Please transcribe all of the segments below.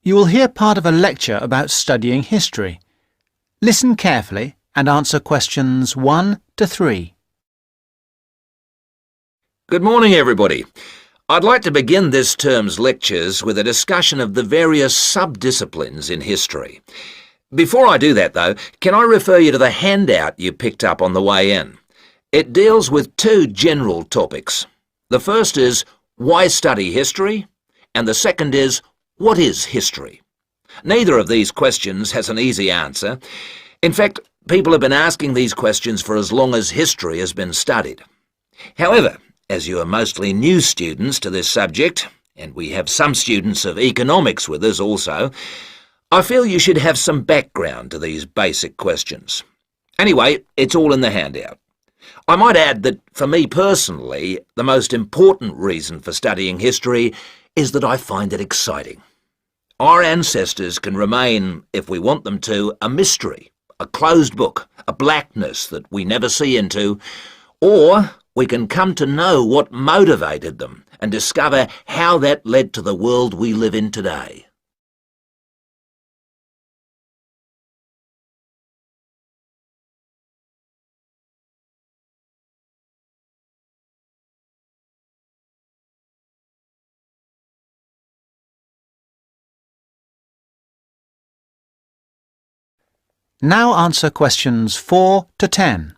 You will hear part of a lecture about studying history. Listen carefully and answer questions 1 to 3. Good morning, everybody. I'd like to begin this term's lectures with a discussion of the various sub-disciplines in history. Before I do that, though, can I refer you to the handout you picked up on the way in? It deals with two general topics. The first is, why study history? And the second is, what is history? Neither of these questions has an easy answer. In fact, people have been asking these questions for as long as history has been studied. However, as you are mostly new students to this subject, and we have some students of economics with us also, I feel you should have some background to these basic questions. Anyway, it's all in the handout. I might add that, for me personally, the most important reason for studying history is that I find it exciting. Our ancestors can remain, if we want them to, a mystery, a closed book, a blackness that we never see into, or we can come to know what motivated them and discover how that led to the world we live in today. Now answer questions 4 to 10.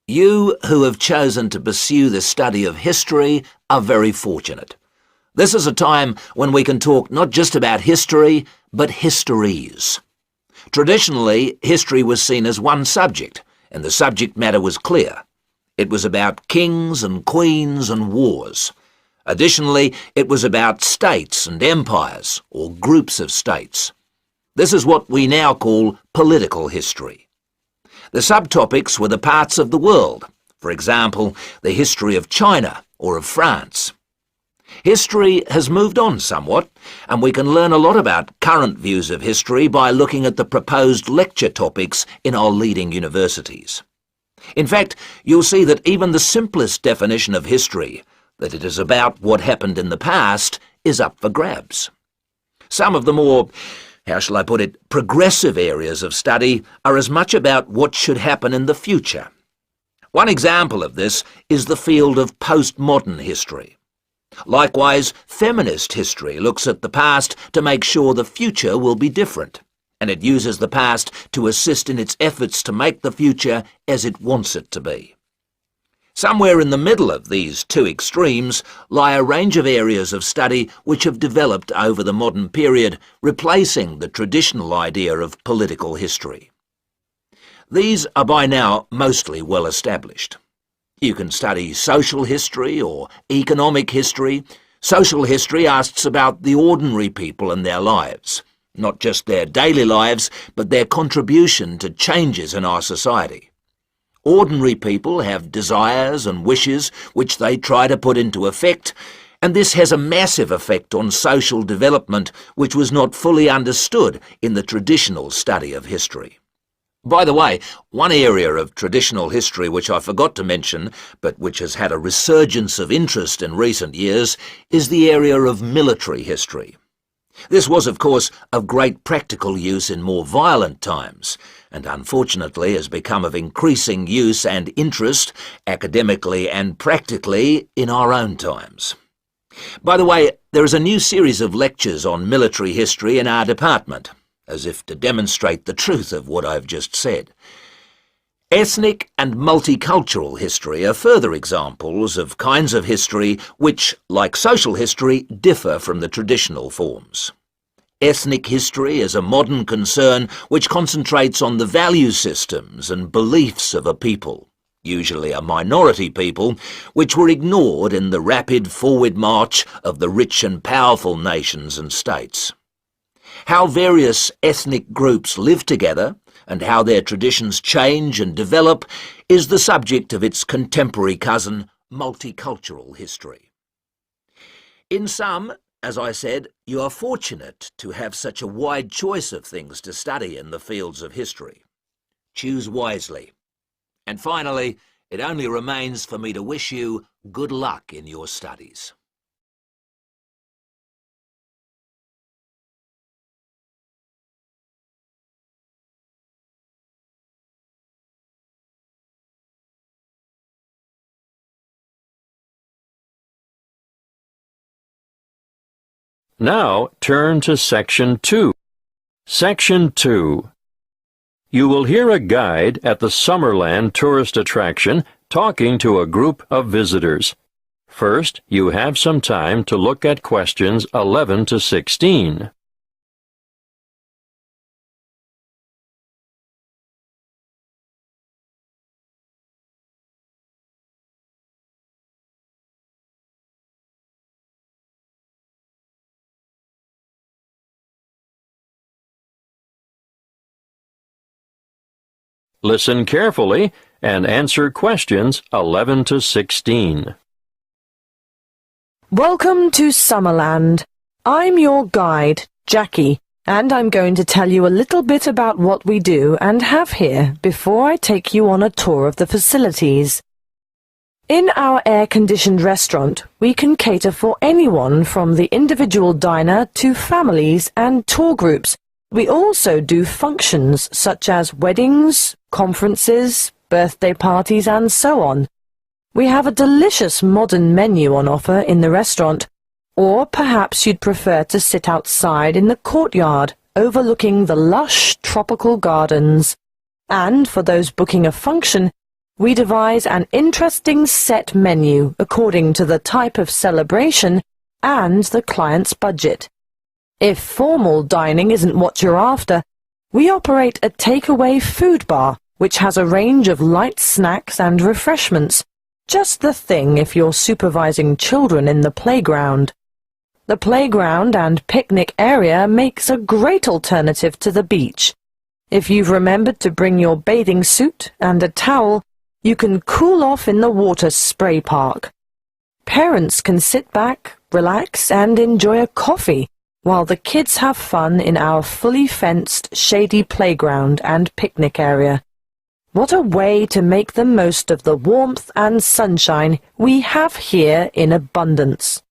You who have chosen to pursue the study of history are very fortunate. This is a time when we can talk not just about history, but histories. Traditionally, history was seen as one subject, and the subject matter was clear. It was about kings and queens and wars. Additionally, it was about states and empires, or groups of states. This is what we now call political history. The subtopics were the parts of the world, for example, the history of China or of France. History has moved on somewhat, and we can learn a lot about current views of history by looking at the proposed lecture topics in our leading universities. In fact, you'll see that even the simplest definition of history, that it is about what happened in the past, is up for grabs. Some of the more, how shall I put it, progressive areas of study are as much about what should happen in the future. One example of this is the field of postmodern history. Likewise, feminist history looks at the past to make sure the future will be different, and it uses the past to assist in its efforts to make the future as it wants it to be. Somewhere in the middle of these two extremes lie a range of areas of study which have developed over the modern period, replacing the traditional idea of political history. These are by now mostly well established. You can study social history or economic history. Social history asks about the ordinary people and their lives, not just their daily lives, but their contribution to changes in our society. Ordinary people have desires and wishes which they try to put into effect, and this has a massive effect on social development which was not fully understood in the traditional study of history. By the way, one area of traditional history which I forgot to mention, but which has had a resurgence of interest in recent years, is the area of military history. This was, of course, of great practical use in more violent times, and unfortunately has become of increasing use and interest, academically and practically, in our own times. By the way, there is a new series of lectures on military history in our department, as if to demonstrate the truth of what I've just said. Ethnic and multicultural history are further examples of kinds of history which, like social history, differ from the traditional forms. Ethnic history is a modern concern which concentrates on the value systems and beliefs of a people, usually a minority people, which were ignored in the rapid forward march of the rich and powerful nations and states. How various ethnic groups live together and how their traditions change and develop is the subject of its contemporary cousin, multicultural history. In sum, as I said, you are fortunate to have such a wide choice of things to study in the fields of history. Choose wisely. And finally, it only remains for me to wish you good luck in your studies. Now turn to Section 2. Section 2. You will hear a guide at the Summerland tourist attraction talking to a group of visitors. First, you have some time to look at questions 11 to 16. Listen carefully and answer questions 11 to 16. Welcome to Summerland. I'm your guide, Jackie, and I'm going to tell you a little bit about what we do and have here before I take you on a tour of the facilities. In our air-conditioned restaurant, we can cater for anyone from the individual diner to families and tour groups. We also do functions such as weddings, conferences, birthday parties, and so on. We have a delicious modern menu on offer in the restaurant, or perhaps you'd prefer to sit outside in the courtyard overlooking the lush tropical gardens. And for those booking a function, we devise an interesting set menu according to the type of celebration and the client's budget. If formal dining isn't what you're after, we operate a takeaway food bar, which has a range of light snacks and refreshments. Just the thing if you're supervising children in the playground. The playground and picnic area makes a great alternative to the beach. If you've remembered to bring your bathing suit and a towel, you can cool off in the water spray park. Parents can sit back, relax, and enjoy a coffee, while the kids have fun in our fully fenced, shady playground and picnic area. What a way to make the most of the warmth and sunshine we have here in abundance.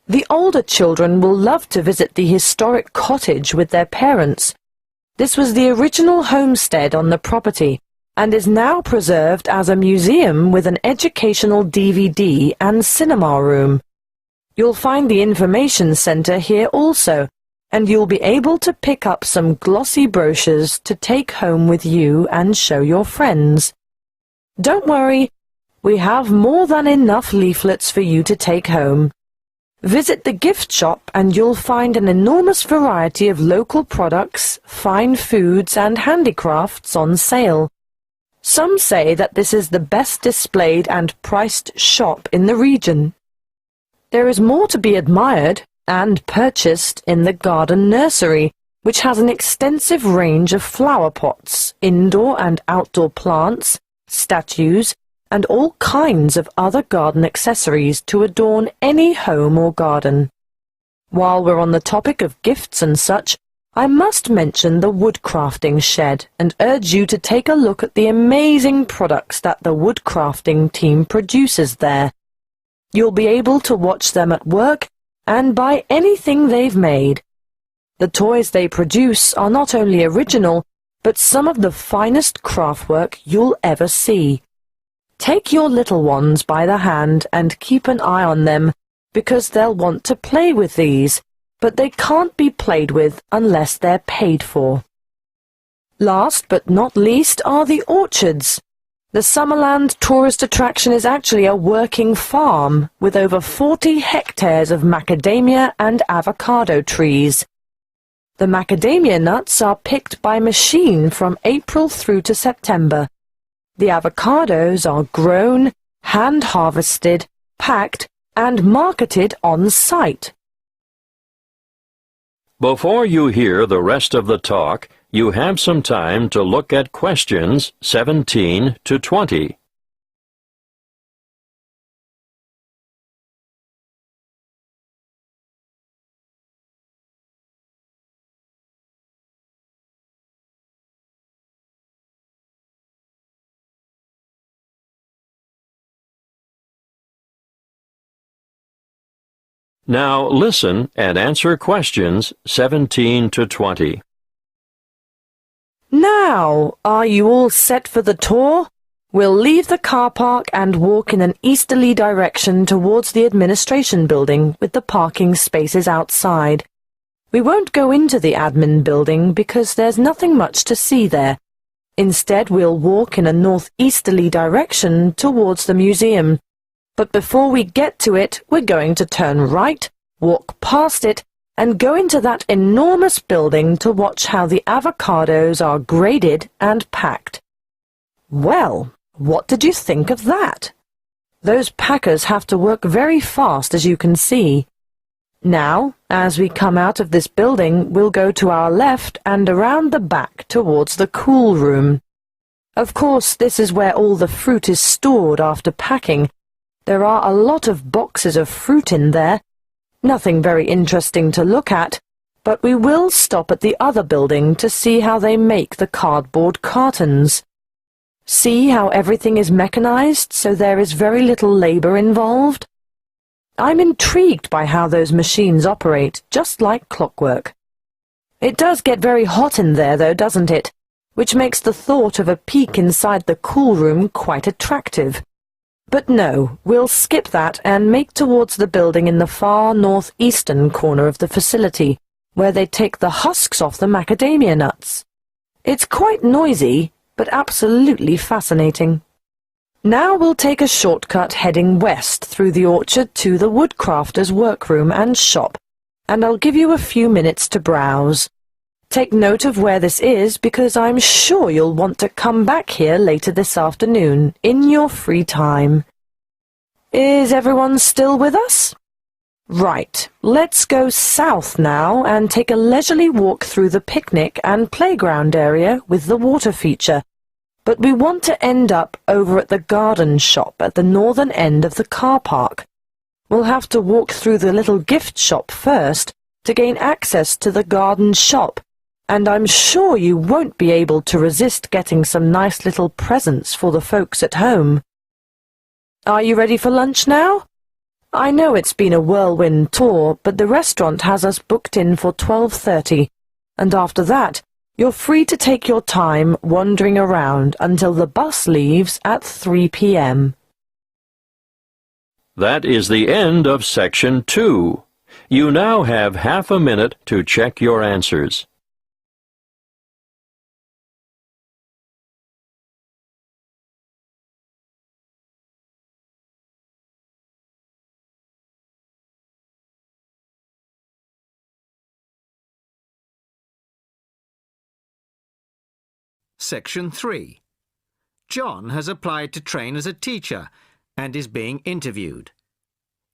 The older children will love to visit the historic cottage with their parents. This was the original homestead on the property and is now preserved as a museum with an educational DVD and cinema room. You'll find the information center here also, and you'll be able to pick up some glossy brochures to take home with you and show your friends. Don't worry, we have more than enough leaflets for you to take home. Visit the gift shop and you'll find an enormous variety of local products, fine foods and handicrafts on sale. Some say that this is the best displayed and priced shop in the region. There is more to be admired and purchased in the garden nursery, which has an extensive range of flower pots, indoor and outdoor plants, statues, and all kinds of other garden accessories to adorn any home or garden. While we're on the topic of gifts and such, I must mention the woodcrafting shed and urge you to take a look at the amazing products that the woodcrafting team produces there. You'll be able to watch them at work and buy anything they've made. The toys they produce are not only original, but some of the finest craftwork you'll ever see. Take your little ones by the hand and keep an eye on them, because they'll want to play with these, but they can't be played with unless they're paid for. Last but not least are the orchards. The Summerland tourist attraction is actually a working farm with over 40 hectares of macadamia and avocado trees. The macadamia nuts are picked by machine from April through to September. The avocados are grown, hand-harvested, packed, and marketed on site. Before you hear the rest of the talk, you have some time to look at questions 17 to 20. Now listen and answer questions 17 to 20. Now, are you all set for the tour? We'll leave the car park and walk in an easterly direction towards the administration building with the parking spaces outside. We won't go into the admin building because there's nothing much to see there. Instead, we'll walk in a northeasterly direction towards the museum. But before we get to it, we're going to turn right, walk past it, and go into that enormous building to watch how the avocados are graded and packed. Well, what did you think of that? Those packers have to work very fast, as you can see. Now, as we come out of this building, we'll go to our left and around the back towards the cool room. Of course, this is where all the fruit is stored after packing. There are a lot of boxes of fruit in there. Nothing very interesting to look at, but we will stop at the other building to see how they make the cardboard cartons. See how everything is mechanized, so there is very little labor involved? I'm intrigued by how those machines operate, just like clockwork. It does get very hot in there, though, doesn't it? Which makes the thought of a peek inside the cool room quite attractive. But no, we'll skip that and make towards the building in the far northeastern corner of the facility, where they take the husks off the macadamia nuts. It's quite noisy, but absolutely fascinating. Now we'll take a shortcut heading west through the orchard to the woodcrafter's workroom and shop, and I'll give you a few minutes to browse. Take note of where this is because I'm sure you'll want to come back here later this afternoon in your free time. Is everyone still with us? Right, let's go south now and take a leisurely walk through the picnic and playground area with the water feature. But we want to end up over at the garden shop at the northern end of the car park. We'll have to walk through the little gift shop first to gain access to the garden shop, and I'm sure you won't be able to resist getting some nice little presents for the folks at home. Are you ready for lunch now? I know it's been a whirlwind tour, but the restaurant has us booked in for 12:30, and after that, you're free to take your time wandering around until the bus leaves at 3 p.m. That is the end of Section 2. You now have half a minute to check your answers. Section 3. John has applied to train as a teacher and is being interviewed.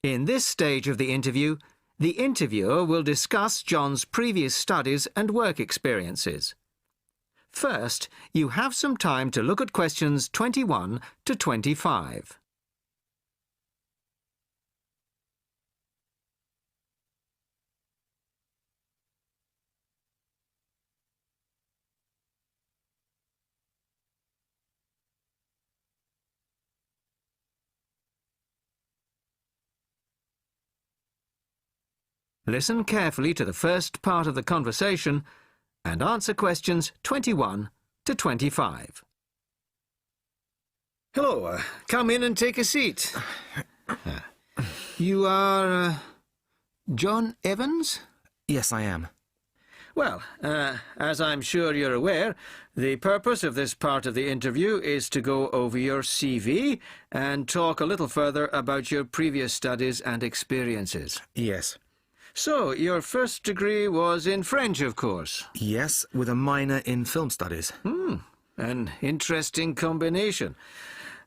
In this stage of the interviewer will discuss John's previous studies and work experiences. First, you have some time to look at questions 21 to 25. Listen carefully to the first part of the conversation and answer questions 21 to 25. Hello, come in and take a seat. You are John Evans? Yes, I am. Well, as I'm sure you're aware, the purpose of this part of the interview is to go over your CV and talk a little further about your previous studies and experiences. Yes. So, your first degree was in French, of course? Yes, with a minor in film studies. An interesting combination.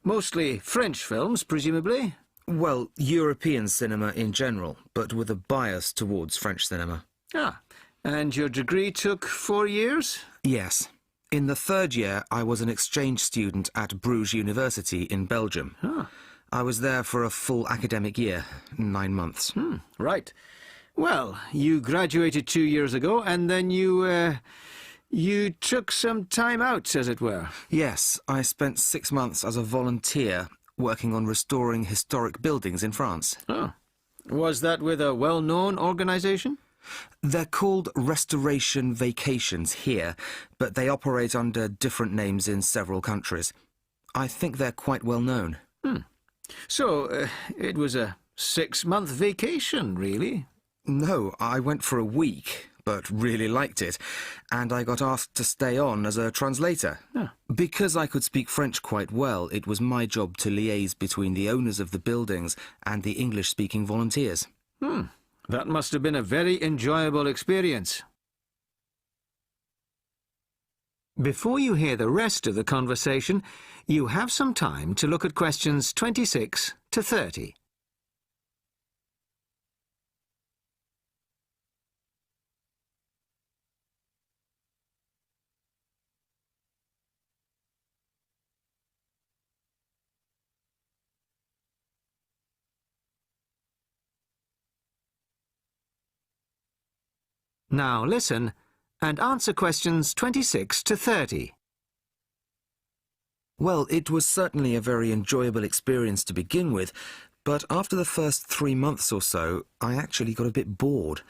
Mostly French films, presumably? Well, European cinema in general, but with a bias towards French cinema. Ah, and your degree took 4 years? Yes. In the third year, I was an exchange student at Bruges University in Belgium. I was there for a full academic year, 9 months. Right. Well, you graduated 2 years ago, and then you took some time out, as it were. Yes, I spent 6 months as a volunteer working on restoring historic buildings in France. Oh. Was that with a well-known organisation? They're called Restoration Vacations here, but they operate under different names in several countries. I think they're quite well known. So, it was a 6-month vacation, really? No, I went for a week, but really liked it, and I got asked to stay on as a translator. Because I could speak French quite well, it was my job to liaise between the owners of the buildings and the English-speaking volunteers. That must have been a very enjoyable experience. Before you hear the rest of the conversation, you have some time to look at questions 26 to 30. Now listen and answer questions 26 to 30. Well, it was certainly a very enjoyable experience to begin with, but after the first 3 months or so, I actually got a bit bored.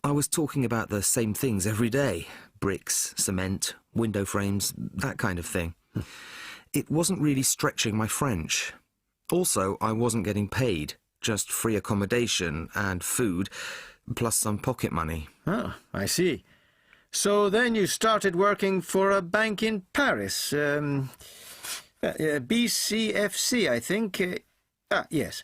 I was talking about the same things every day. Bricks, cement, window frames, that kind of thing. It wasn't really stretching my French. Also, I wasn't getting paid, just free accommodation and food, plus some pocket money. Oh, I see. So then you started working for a bank in Paris, BCFC, I think. Yes.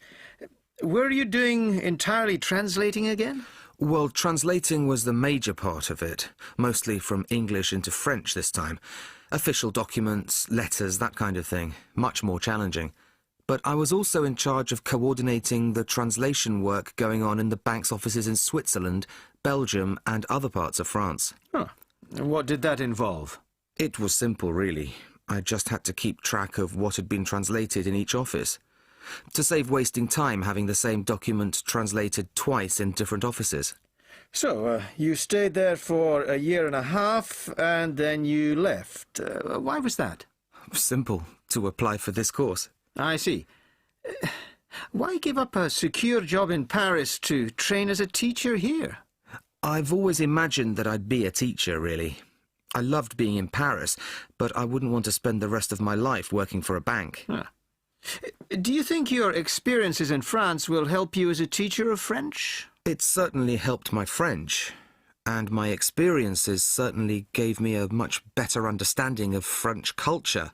Were you doing entirely translating again? Well, translating was the major part of it, mostly from English into French this time. Official documents, letters, that kind of thing. Much more challenging. But I was also in charge of coordinating the translation work going on in the bank's offices in Switzerland, Belgium, and other parts of France. What did that involve? It was simple, really. I just had to keep track of what had been translated in each office, to save wasting time having the same document translated twice in different offices. So, you stayed there for a year and a half, and then you left. Why was that? Simple, to apply for this course. I see. Why give up a secure job in Paris to train as a teacher here? I've always imagined that I'd be a teacher, really. I loved being in Paris, but I wouldn't want to spend the rest of my life working for a bank. Do you think your experiences in France will help you as a teacher of French? It certainly helped my French, and my experiences certainly gave me a much better understanding of French culture.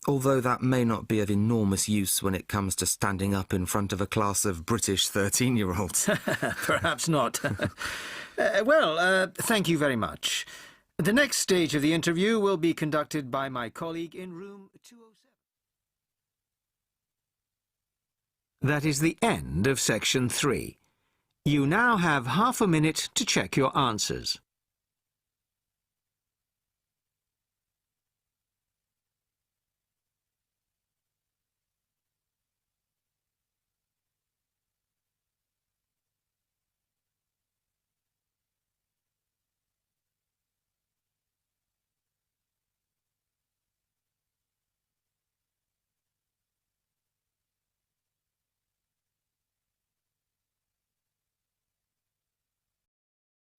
Although that may not be of enormous use when it comes to standing up in front of a class of British 13-year-olds. Perhaps not. Thank you very much. The next stage of the interview will be conducted by my colleague in room 207. That is the end of section 3. You now have half a minute to check your answers.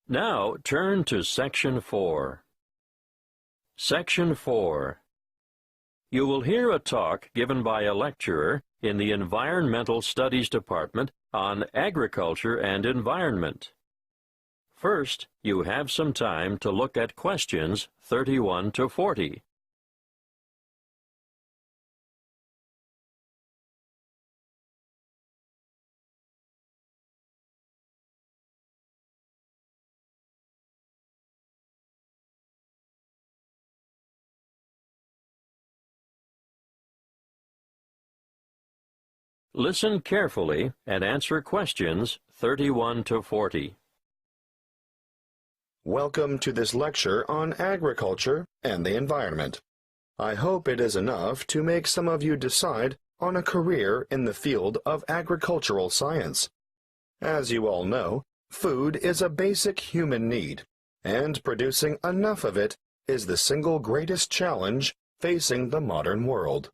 Now turn to Section 4. Section 4. You will hear a talk given by a lecturer in the Environmental Studies Department on agriculture and environment. First, you have some time to look at questions 31 to 40. Listen carefully and answer questions 31 to 40. Welcome to this lecture on agriculture and the environment. I hope it is enough to make some of you decide on a career in the field of agricultural science. As you all know, food is a basic human need, and producing enough of it is the single greatest challenge facing the modern world.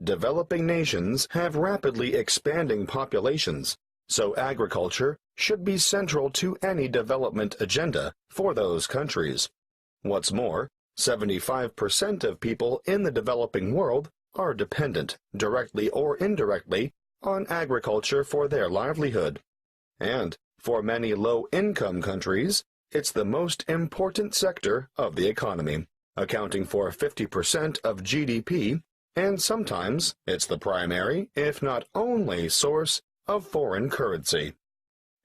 Developing nations have rapidly expanding populations, so agriculture should be central to any development agenda for those countries. What's more, 75% of people in the developing world are dependent, directly or indirectly, on agriculture for their livelihood. And for many low-income countries, it's the most important sector of the economy, accounting for 50% of GDP, and sometimes it's the primary, if not only, source of foreign currency.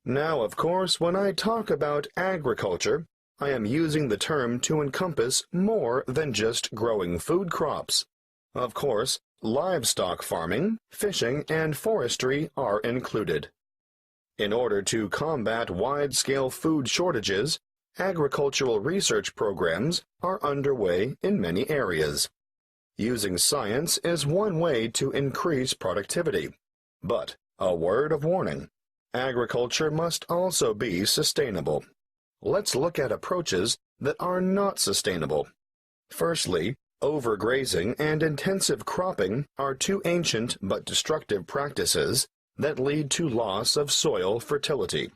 Now, of course, when I talk about agriculture, I am using the term to encompass more than just growing food crops. Of course, livestock farming, fishing, and forestry are included. In order to combat wide-scale food shortages, agricultural research programs are underway in many areas. Using science is one way to increase productivity. But, a word of warning, agriculture must also be sustainable. Let's look at approaches that are not sustainable. Firstly, overgrazing and intensive cropping are two ancient but destructive practices that lead to loss of soil fertility.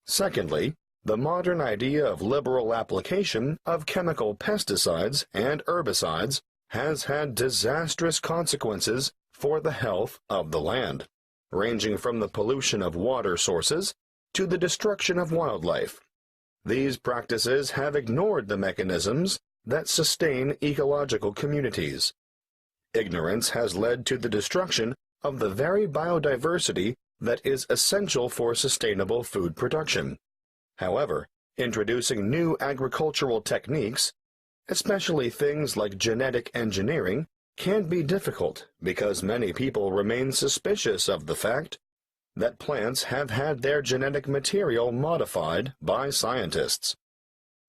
Secondly, the modern idea of liberal application of chemical pesticides and herbicides has had disastrous consequences for the health of the land, ranging from the pollution of water sources to the destruction of wildlife. These practices have ignored the mechanisms that sustain ecological communities. Ignorance has led to the destruction of the very biodiversity that is essential for sustainable food production. However, introducing new agricultural techniques, especially things like genetic engineering, can be difficult because many people remain suspicious of the fact that plants have had their genetic material modified by scientists.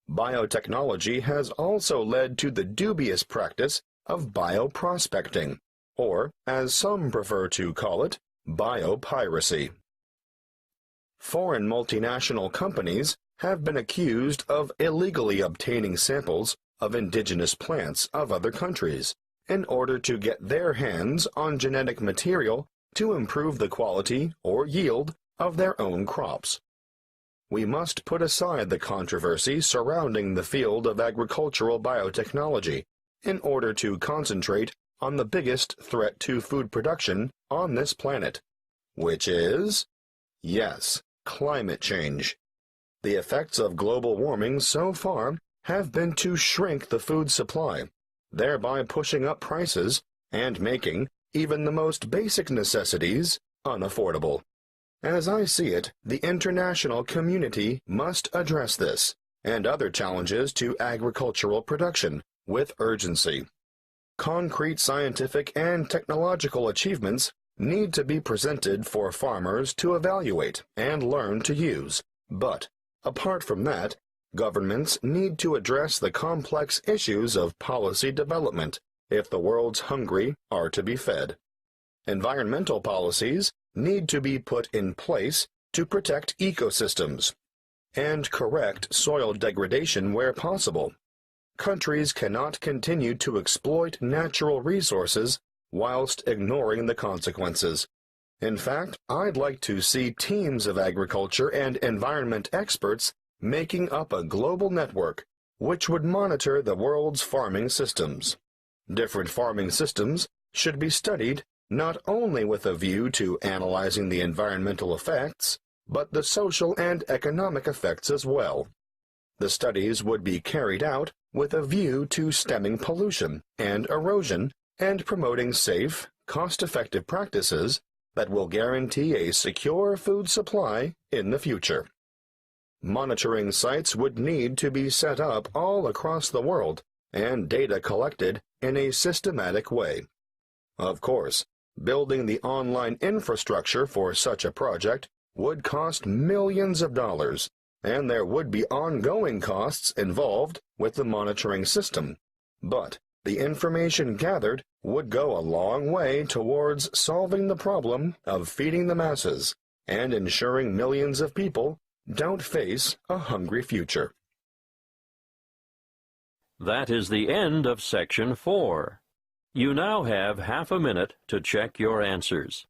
Biotechnology has also led to the dubious practice of bioprospecting, or, as some prefer to call it, biopiracy. Foreign multinational companies have been accused of illegally obtaining samples of indigenous plants of other countries in order to get their hands on genetic material to improve the quality or yield of their own crops. We must put aside the controversy surrounding the field of agricultural biotechnology in order to concentrate on the biggest threat to food production on this planet, which is, yes, climate change. The effects of global warming so far have been to shrink the food supply, thereby pushing up prices and making even the most basic necessities unaffordable. As I see it, the international community must address this and other challenges to agricultural production with urgency. Concrete scientific and technological achievements need to be presented for farmers to evaluate and learn to use. But, apart from that, governments need to address the complex issues of policy development if the world's hungry are to be fed. Environmental policies need to be put in place to protect ecosystems and correct soil degradation where possible. Countries cannot continue to exploit natural resources whilst ignoring the consequences. In fact, I'd like to see teams of agriculture and environment experts making up a global network which would monitor the world's farming systems. Different farming systems should be studied not only with a view to analyzing the environmental effects, but the social and economic effects as well. The studies would be carried out with a view to stemming pollution and erosion and promoting safe, cost-effective practices that will guarantee a secure food supply in the future. Monitoring sites would need to be set up all across the world and data collected in a systematic way. Of course, building the online infrastructure for such a project would cost millions of dollars, and there would be ongoing costs involved with the monitoring system. But the information gathered would go a long way towards solving the problem of feeding the masses and ensuring millions of people don't face a hungry future. That is the end of Section 4. You now have half a minute to check your answers.